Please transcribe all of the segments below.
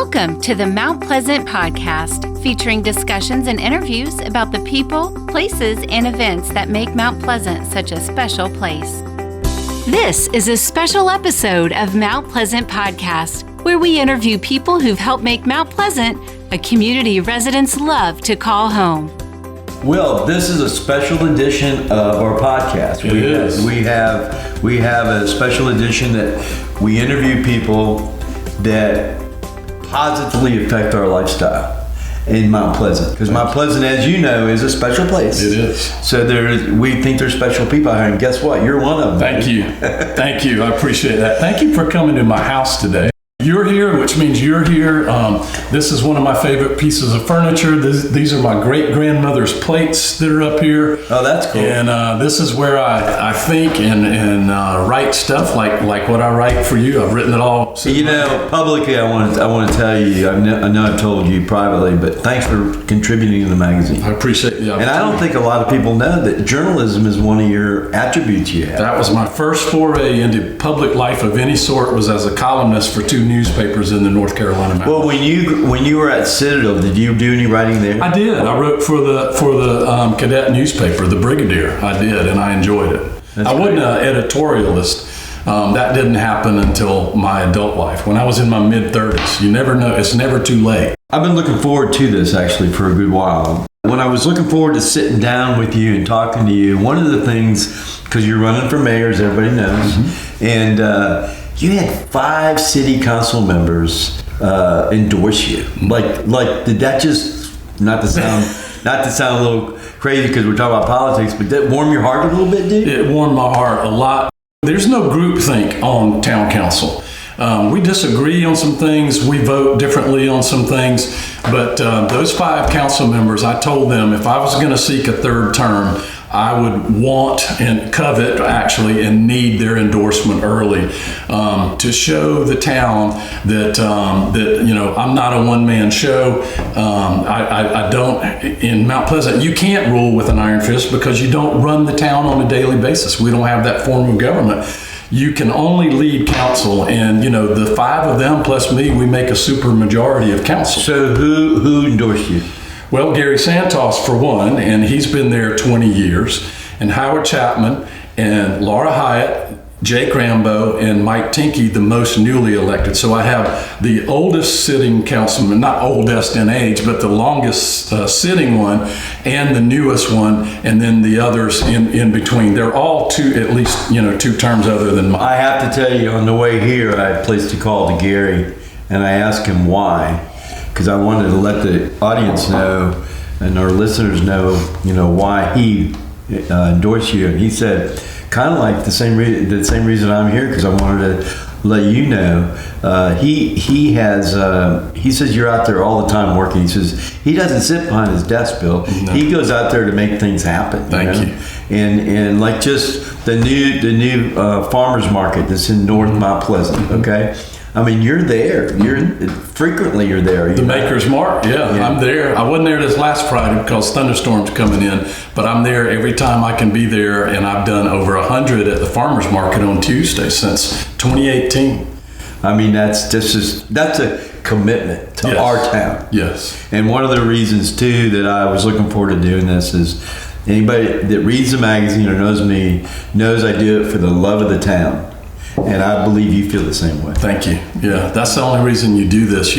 Welcome to the Mount Pleasant Podcast, featuring discussions and interviews about the people, places, and events that make Mount Pleasant such a special place. This is a special episode of Mount Pleasant Podcast, where we interview people who've helped make Mount Pleasant a community residents love to call home. Well, this is a special edition of our podcast. We have a special edition that we interview people that positively affect our lifestyle in Mount Pleasant. Because Mount Pleasant, as you know, is a special place. It is. So we think there's special people out here, and guess what? You're one of them. Thank you. Thank you. I appreciate that. Thank you for coming to my house today. You're here, which means you're here. This is one of my favorite pieces of furniture. These are my great-grandmother's plates that are up here. Oh, that's cool. And this is where I think and write stuff like what I write for you. I've written it all. You know, publicly, I want to tell you, I know I've told you privately, but thanks for contributing to the magazine. I appreciate the opportunity. And I don't think a lot of people know that journalism is one of your attributes you have. That was my first foray into public life of any sort, was as a columnist for two newspapers in the North Carolina mountains. Well, when you were at Citadel, did you do any writing there? I did. I wrote for the cadet newspaper, the Brigadier. I did, and I enjoyed it. I wasn't an editorialist. That didn't happen until my adult life. When I was in my mid-30s, you never know. It's never too late. I've been looking forward to this actually for a good while. When I was looking forward to sitting down with you and talking to you, one of the things, because you're running for mayor, as everybody knows, and you had 5 city council members endorse you. Like did that just, not to sound a little crazy because we're talking about politics, but did that warm your heart a little bit, dude? It warmed my heart a lot. There's no groupthink on town council. We disagree on some things. We vote differently on some things. But those 5 council members, I told them if I was going to seek a third term, I would want and covet actually and need their endorsement early to show the town that I'm not a one-man show. I don't, in Mount Pleasant, you can't rule with an iron fist because you don't run the town on a daily basis. We don't have that form of government. You can only lead council, and the 5 of them plus me, we make a super majority of council. So who endorsed you? Well, Gary Santos for one, and he's been there 20 years, and Howard Chapman and Laura Hyatt, Jake Rambo, and Mike Tinkey, the most newly elected. So I have the oldest sitting councilman, not oldest in age, but the longest sitting one, and the newest one, and then the others in between. They're all at least 2 terms other than mine. I have to tell you, on the way here, I placed a call to Gary, and I asked him why, because I wanted to let the audience know and our listeners know, why he endorsed you. And he said, kind of like the same reason I'm here, because I wanted to let you know. He says you're out there all the time working. He says he doesn't sit behind his desk, Bill. No. He goes out there to make things happen. Thank you. And like just the new farmers market that's in North Mount Pleasant. Okay. I mean, you're there. You're there. The Maker's Mark, yeah, I'm there. I wasn't there this last Friday because thunderstorms coming in, but I'm there every time I can be there, and I've done over 100 at the farmer's market on Tuesday since 2018. I mean, that's a commitment to our town. Yes. And one of the reasons too that I was looking forward to doing this is anybody that reads the magazine or knows me knows I do it for the love of the town. And I believe you feel the same way. Thank you. Yeah, that's the only reason you do this.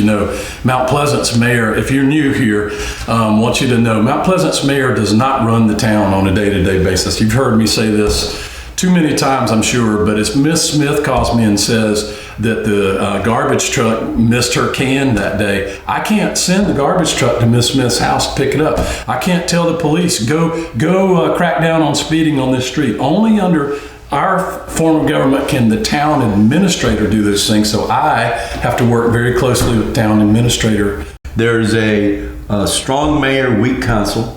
Mount Pleasant's mayor, if you're new here, want you to know, Mount Pleasant's mayor does not run the town on a day-to-day basis. You've heard me say this too many times, I'm sure, but if Miss Smith calls me and says that the garbage truck missed her can that day, I can't send the garbage truck to Miss Smith's house to pick it up. I can't tell the police, go crack down on speeding on this street. Only under our form of government can the town administrator do those things, so I have to work very closely with the town administrator. There's a strong mayor, weak council.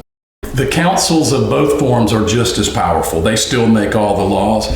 The councils of both forms are just as powerful. They still make all the laws.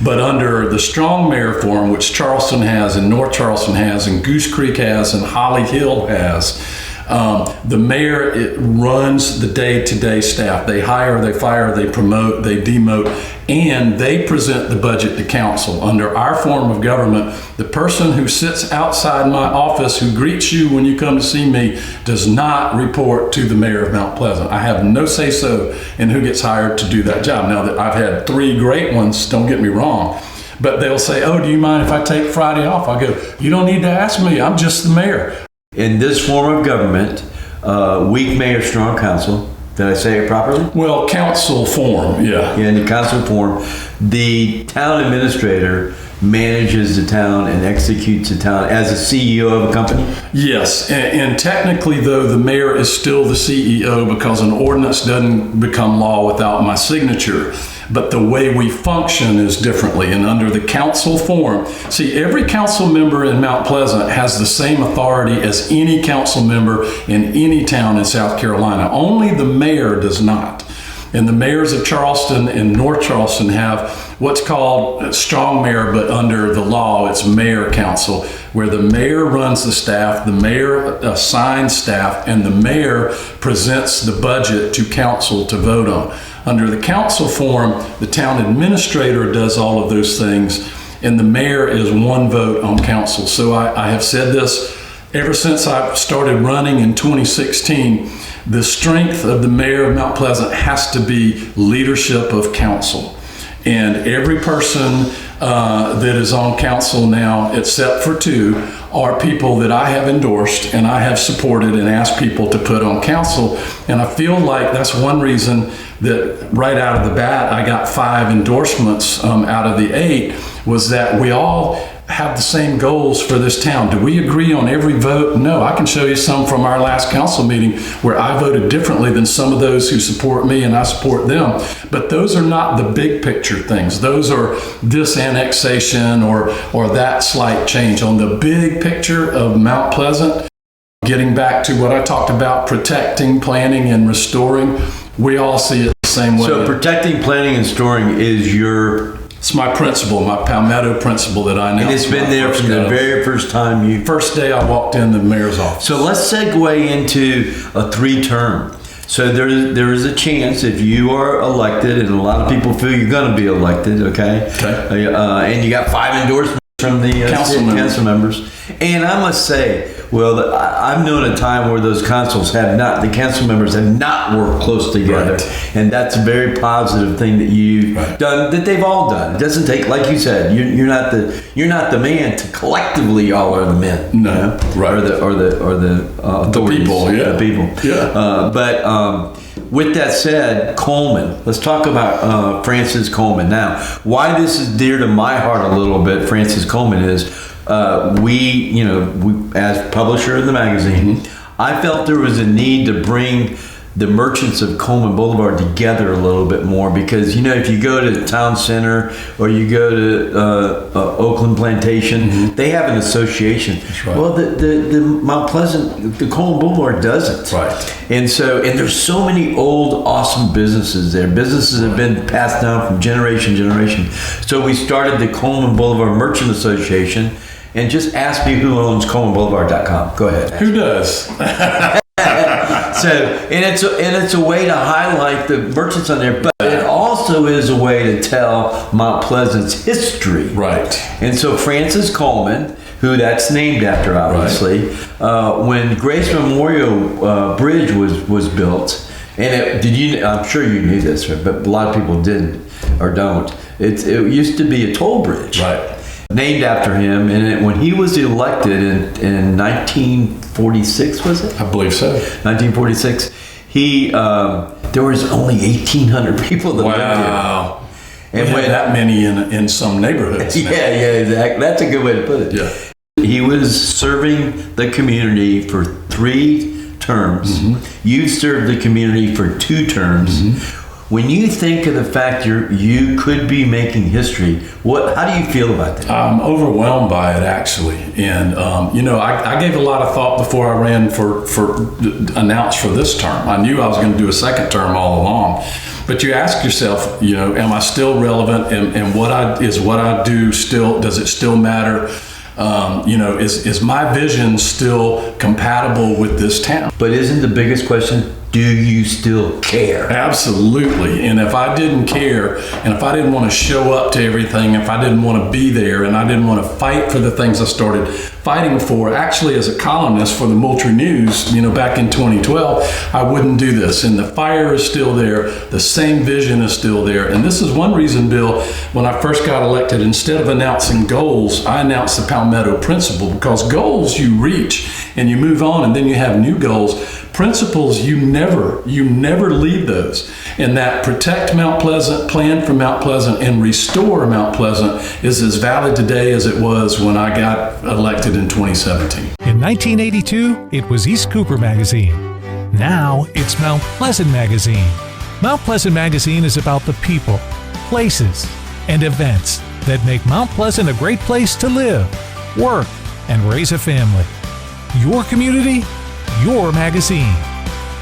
But under the strong mayor form, which Charleston has and North Charleston has and Goose Creek has and Holly Hill has, The mayor runs the day-to-day staff. They hire, they fire, they promote, they demote, and they present the budget to council. Under our form of government, the person who sits outside my office who greets you when you come to see me does not report to the mayor of Mount Pleasant. I have no say-so in who gets hired to do that job. Now, that I've had 3 great ones, don't get me wrong, but they'll say, oh, do you mind if I take Friday off? I go, you don't need to ask me, I'm just the mayor. In this form of government, weak mayor, strong council. Did I say it properly? Well, council form, yeah. Yeah, in the council form, the town administrator manages the town and executes the town as a CEO of a company? Yes, and technically, though, the mayor is still the CEO because an ordinance doesn't become law without my signature. But the way we function is differently. And under the council form, see, every council member in Mount Pleasant has the same authority as any council member in any town in South Carolina. Only the mayor does not. And the mayors of Charleston and North Charleston have what's called strong mayor, but under the law, it's mayor council, where the mayor runs the staff, the mayor assigns staff, and the mayor presents the budget to council to vote on. Under the council form, the town administrator does all of those things, and the mayor is one vote on council. So I have said this ever since I started running in 2016. The strength of the mayor of Mount Pleasant has to be leadership of council. And every person that is on council now, except for 2, are people that I have endorsed and I have supported and asked people to put on council. And I feel like that's one reason that right out of the bat, I got 5 endorsements out of the 8, was that we all have the same goals for this town. Do we agree on every vote? No. I can show you some from our last council meeting where I voted differently than some of those who support me and I support them. But those are not the big picture things. Those are this annexation or that slight change. On the big picture of Mount Pleasant, getting back to what I talked about, protecting, planning, and restoring, we all see it the same way. So protecting, planning, and storing is your... It's my principle, my Palmetto principle that I announced. And it's been there from the very first time you... First day I walked in the mayor's office. So let's segue into a 3-term. So there is a chance if you are elected, and a lot of people feel you're going to be elected, okay? And you got 5 endorsements from the council members. And I must say, well, I've known a time where those the council members have not worked close together. Right. And that's a very positive thing that you've done, that they've all done. It doesn't take, like you said, you're not the man to collectively all are the men. No, you know? right. Or the authorities. The people, But with that said, Coleman, let's talk about Francis Coleman. Now, why this is dear to my heart a little bit, Francis Coleman, is we as publisher of the magazine, I felt there was a need to bring the merchants of Coleman Boulevard together a little bit more, because if you go to Town Center or you go to Oakland Plantation, they have an association. That's right. Well, the Mount Pleasant, the Coleman Boulevard doesn't. Right. And there's so many old, awesome businesses there. Businesses have been passed down from generation to generation. So we started the Coleman Boulevard Merchant Association. And just ask me who owns ColemanBoulevard.com. Go ahead. Who does? It's a way to highlight the merchants on there, but it also is a way to tell Mount Pleasant's history. Right. And so Francis Coleman, who that's named after, obviously, when Grace Memorial Bridge was built, and I'm sure you knew this, but a lot of people didn't or don't. It used to be a toll bridge. Right. Named after him, and when he was elected in 1946, was it? I believe so. 1946. There was only 1,800 people that lived here. Wow. And when that many in some neighborhoods. Yeah, exactly. That's a good way to put it. Yeah. He was serving the community for 3 terms. You served the community for 2 terms. When you think of the fact you could be making history, how do you feel about that? I'm overwhelmed by it, actually. And, I gave a lot of thought before I ran announced for this term. I knew I was going to do a 2nd term all along. But you ask yourself, am I still relevant? And what I do still, does it still matter? Is my vision still compatible with this town? But isn't the biggest question, do you still care? Absolutely. And if I didn't care, and if I didn't want to show up to everything, if I didn't want to be there, and I didn't want to fight for the things I started fighting for, actually as a columnist for the Moultrie News, back in 2012, I wouldn't do this. And the fire is still there. The same vision is still there. And this is one reason, Bill, when I first got elected, instead of announcing goals, I announced the Palmetto Principle, because goals you reach and you move on and then you have new goals. Principles, you never leave those. And that protect Mount Pleasant, plan for Mount Pleasant, and restore Mount Pleasant is as valid today as it was when I got elected in 2017. In 1982, it was East Cooper Magazine. Now it's Mount Pleasant Magazine. Mount Pleasant Magazine is about the people, places, and events that make Mount Pleasant a great place to live, work, and raise a family. Your community, your magazine.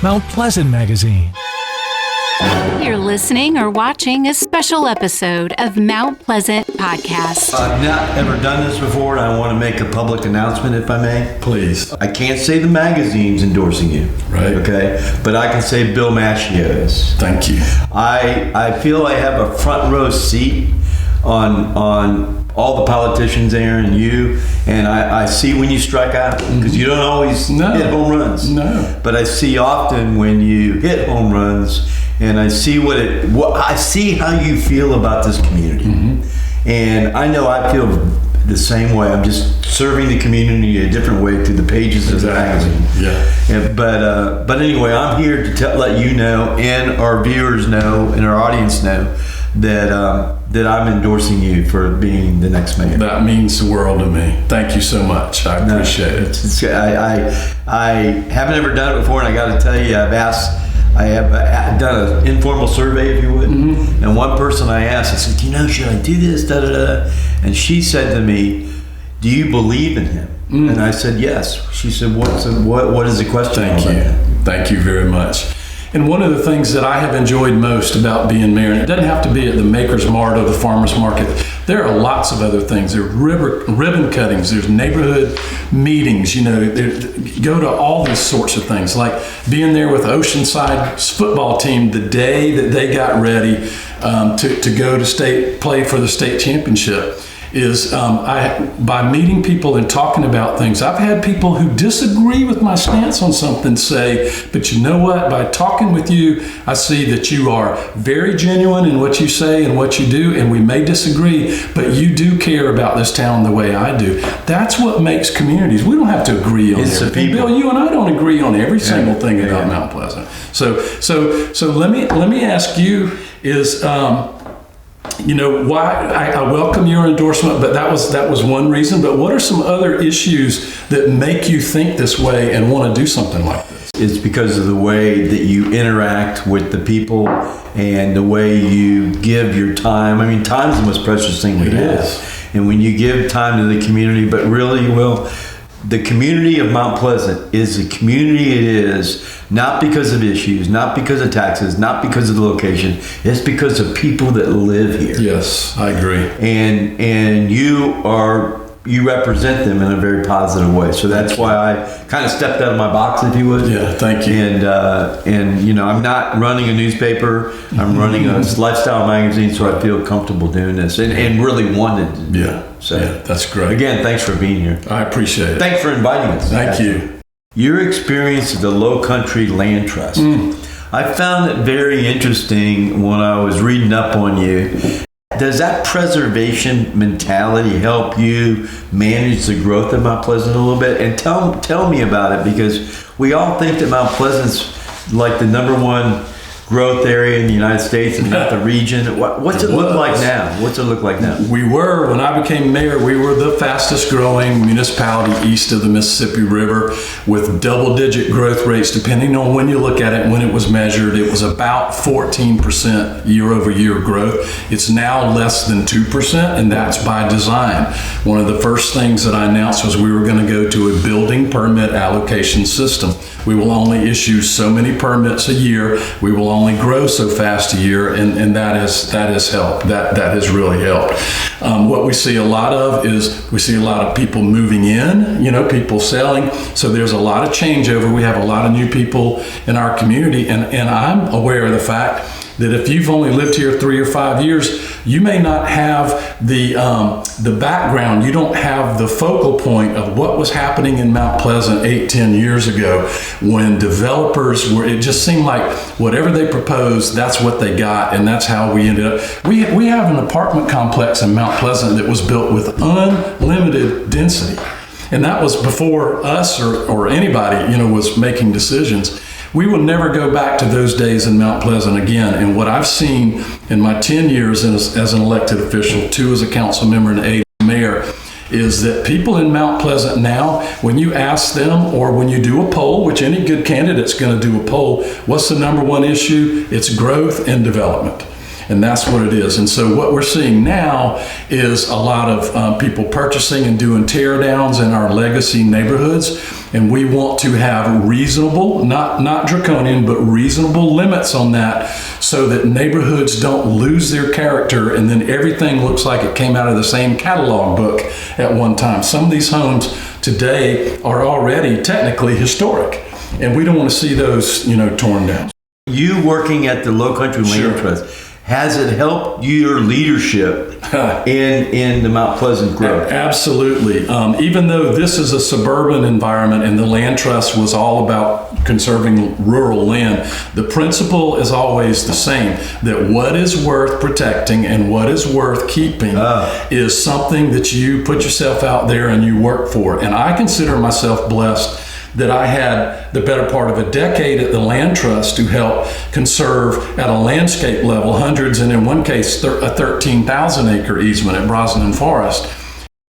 Mount Pleasant Magazine. You're listening or watching a special episode of Mount Pleasant Podcast. I've not ever done this before, and I want to make a public announcement, if I may. Please. I can't say the magazine's endorsing you. Right. Okay? But I can say Bill Macchio is. Thank you. I feel I have a front row seat on all the politicians there and you, and I see when you strike out, because you don't always hit home runs. No. But I see often when you hit home runs, and I see I see how you feel about this community. Mm-hmm. And I know I feel the same way. I'm just serving the community a different way through the pages of the magazine. Yeah. But anyway, I'm here to let you know, and our viewers know, and our audience know, that I'm endorsing you for being the next mayor. That means the world to me. Thank you so much. I appreciate it. I haven't ever done it before, and I got to tell you, I have done an informal survey, if you would. Mm-hmm. And one person I asked, I said, should I do this? Da, da, da. And she said to me, do you believe in him? Mm. And I said, yes. She said, what is the question? Thank you. Thank you very much. And one of the things that I have enjoyed most about being mayor, and it doesn't have to be at the Maker's Mart or the Farmer's Market, there are lots of other things. There are ribbon cuttings, there's neighborhood meetings, go to all these sorts of things, like being there with Oceanside's football team the day that they got ready to go to play for the state championship. Is by meeting people and talking about things. I've had people who disagree with my stance on something say, but you know what? By talking with you, I see that you are very genuine in what you say and what you do, and we may disagree, but you do care about this town the way I do. That's what makes communities. We don't have to agree on everything. Bill, you and I don't agree on every single thing about Mount Pleasant. So let me ask you is. Why I welcome your endorsement, but that was one reason. But what are some other issues that make you think this way and want to do something like this? It's because of the way that you interact with the people and the way you give your time. I mean, time's the most precious thing we have. And when you give time to the community, but really, the community of Mount Pleasant is the community it is, not because of issues, not because of taxes, not because of the location. It's because of people that live here. Yes, I agree. And you represent them in a very positive way. So that's why I kind of stepped out of my box, if you would. Yeah, thank you. And I'm not running a newspaper. I'm running a lifestyle magazine, so I feel comfortable doing this and really wanted to do it. So that's great. Again, thanks for being here. I appreciate it. Thanks for inviting us. Thank you. Your experience at the Low Country Land Trust. I found it very interesting when I was reading up on you. Does that preservation mentality help you manage the growth of Mount Pleasant a little bit? And tell me about it, because we all think that Mount Pleasant's like the #1 growth area in the United States and not the region. What's it look like now? When I became mayor, we were the fastest growing municipality east of the Mississippi River, with double-digit growth rates, depending on when you look at it. When it was measured, it was about 14% year-over-year growth. It's now less than 2%, and that's by design. One of the first things that I announced was we were going to go to a building permit allocation system. We will only issue so many permits a year. We will only grow so fast a year, and that has helped. That has really helped. What we see a lot of is we see a lot of people moving in, people selling. So there's a lot of changeover. We have a lot of new people in our community, and I'm aware of the fact that if you've only lived here 3 or 5 years, you may not have the background. You don't have the focal point of what was happening in Mount Pleasant 8-10 years ago when developers were, it just seemed like whatever they proposed, that's what they got, and that's how we ended up. We have an apartment complex in Mount Pleasant that was built with unlimited density. And that was before us or anybody, was making decisions. We will never go back to those days in Mount Pleasant again. And what I've seen in my 10 years as an elected official, 2 as a council member and 8 as mayor, is that people in Mount Pleasant now, when you ask them or when you do a poll, which any good candidate's going to do a poll, what's the number one issue? It's growth and development. And that's what it is. And so what we're seeing now is a lot of people purchasing and doing tear downs in our legacy neighborhoods. And we want to have reasonable, not draconian, but reasonable limits on that so that neighborhoods don't lose their character and then everything looks like it came out of the same catalog book at one time. Some of these homes today are already technically historic, and we don't want to see those, torn down. You working at the Low Country Land Trust, has it helped your leadership in the Mount Pleasant growth? Absolutely. Even though this is a suburban environment and the land trust was all about conserving rural land, the principle is always the same, that what is worth protecting and what is worth keeping is something that you put yourself out there and you work for. And I consider myself blessed that I had the better part of a decade at the Land Trust to help conserve at a landscape level hundreds, and in one case a 13,000 acre easement at Brosnan Forest.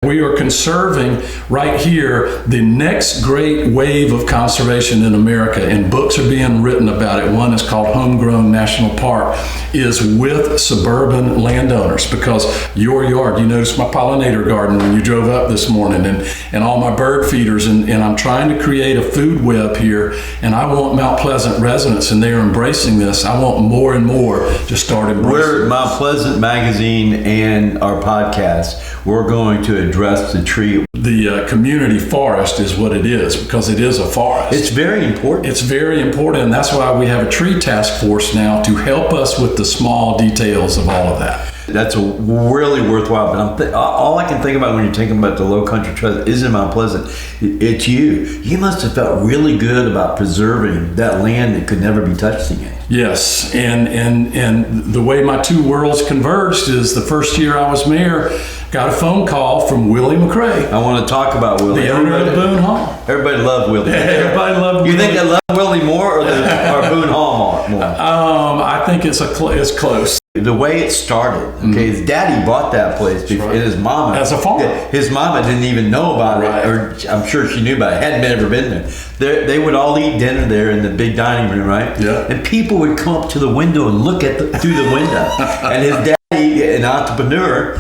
We are conserving right here the next great wave of conservation in America, and books are being written about it. One is called Homegrown National Park, is with suburban landowners, because your yard, you noticed my pollinator garden when you drove up this morning, and all my bird feeders, and I'm trying to create a food web here, and I want Mount Pleasant residents, and they're embracing this. I want more and more to start embracing. We're Mount Pleasant Magazine and our podcast. We're going to address the tree. The community forest is what it is, because it is a forest. It's very important. It's very important, and that's why we have a tree task force now to help us with the small details of all of that. That's a really worthwhile. But all I can think about when you're thinking about the Low Country Trust isn't Mount Pleasant. It's you. You must have felt really good about preserving that land that could never be touched again. Yes, and the way my two worlds converged is the first year I was mayor, got a phone call from Willie McCrae. I want to talk about Willie. The owner of Boone Hall. Everybody loved Willie. Everybody loved Willie. You think they love Willie more or Boone Hall more? I think it's close. The way it started, okay, his daddy bought that place before, and his mama, as a farmer, his mama didn't even know about it, or I'm sure she knew about it, hadn't ever been there. They would all eat dinner there in the big dining room, right? Yeah. And people would come up to the window and look through the window, and his daddy, an entrepreneur,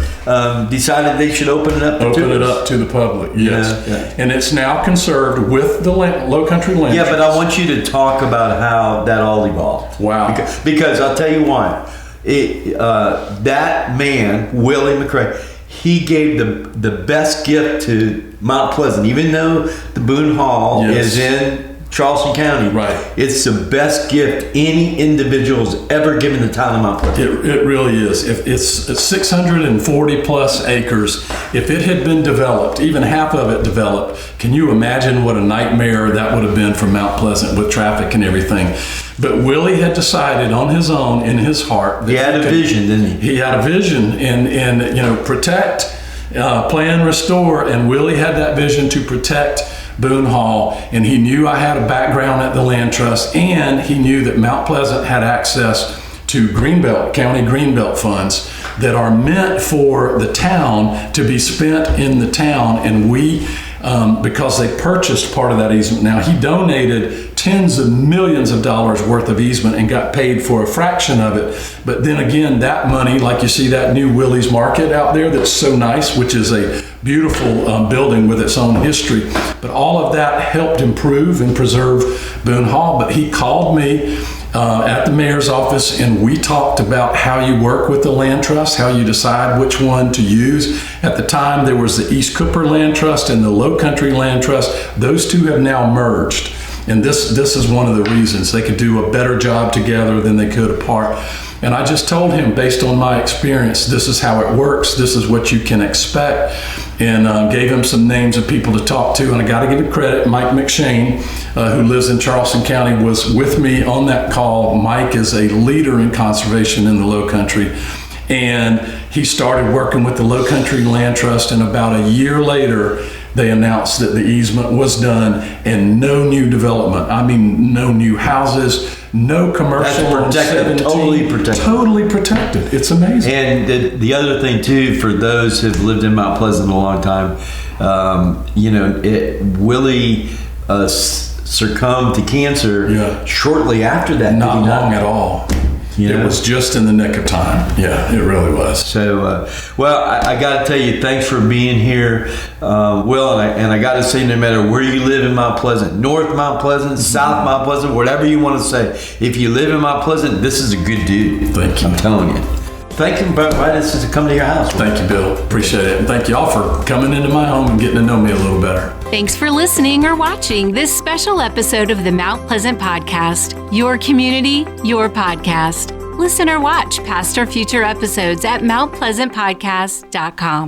decided they should open it up to the public. Yes, yeah. And it's now conserved with the Low Country Land. Yeah, but I want you to talk about how that all evolved. Wow. Because I'll tell you why. That man, Willie McCrae, he gave the best gift to Mount Pleasant, even though the Boone Hall is in Charleston County. Right. It's the best gift any individual has ever given the town of Mount Pleasant. It really is. If it's 640 plus acres, if it had been developed, even half of it developed, can you imagine what a nightmare that would have been for Mount Pleasant with traffic and everything? But Willie had decided on his own, in his heart, that he had a vision, didn't he? He had a vision, and protect, plan, restore, and Willie had that vision to protect Boone Hall, and he knew I had a background at the Land Trust, and he knew that Mount Pleasant had access to Greenbelt, county Greenbelt funds that are meant for the town to be spent in the town, and we, because they purchased part of that easement. Now, he donated tens of millions of dollars worth of easement and got paid for a fraction of it. But then again, that money, like you see that new Willie's Market out there that's so nice, which is a beautiful building with its own history. But all of that helped improve and preserve Boone Hall. But he called me at the mayor's office, and we talked about how you work with the land trust, how you decide which one to use. At the time, there was the East Cooper Land Trust and the Low Country Land Trust. Those two have now merged, and this is one of the reasons. They could do a better job together than they could apart. And I just told him, based on my experience, this is how it works. This is what you can expect. And gave him some names of people to talk to. And I got to give it credit. Mike McShane, who lives in Charleston County, was with me on that call. Mike is a leader in conservation in the Low Country. And he started working with the Low Country Land Trust. And about a year later, they announced that the easement was done and no new development. I mean, no new houses, no commercial. That's protected, totally protected. Totally protected. It's amazing. And the other thing too, for those who've lived in Mount Pleasant a long time, Willie succumbed to cancer shortly after that. Not long at all. It was just in the nick of time. Yeah, it really was. So, I got to tell you, thanks for being here, Will. And I got to say, no matter where you live in Mount Pleasant, North Mount Pleasant, South Mount Pleasant, whatever you want to say, if you live in Mount Pleasant, this is a good dude. Thank you. I'm telling you. Thank you for inviting us to come to your house. Thank you, Bill. Appreciate it. And thank you all for coming into my home and getting to know me a little better. Thanks for listening or watching this special episode of the Mount Pleasant Podcast. Your community, your podcast. Listen or watch past or future episodes at mountpleasantpodcast.com.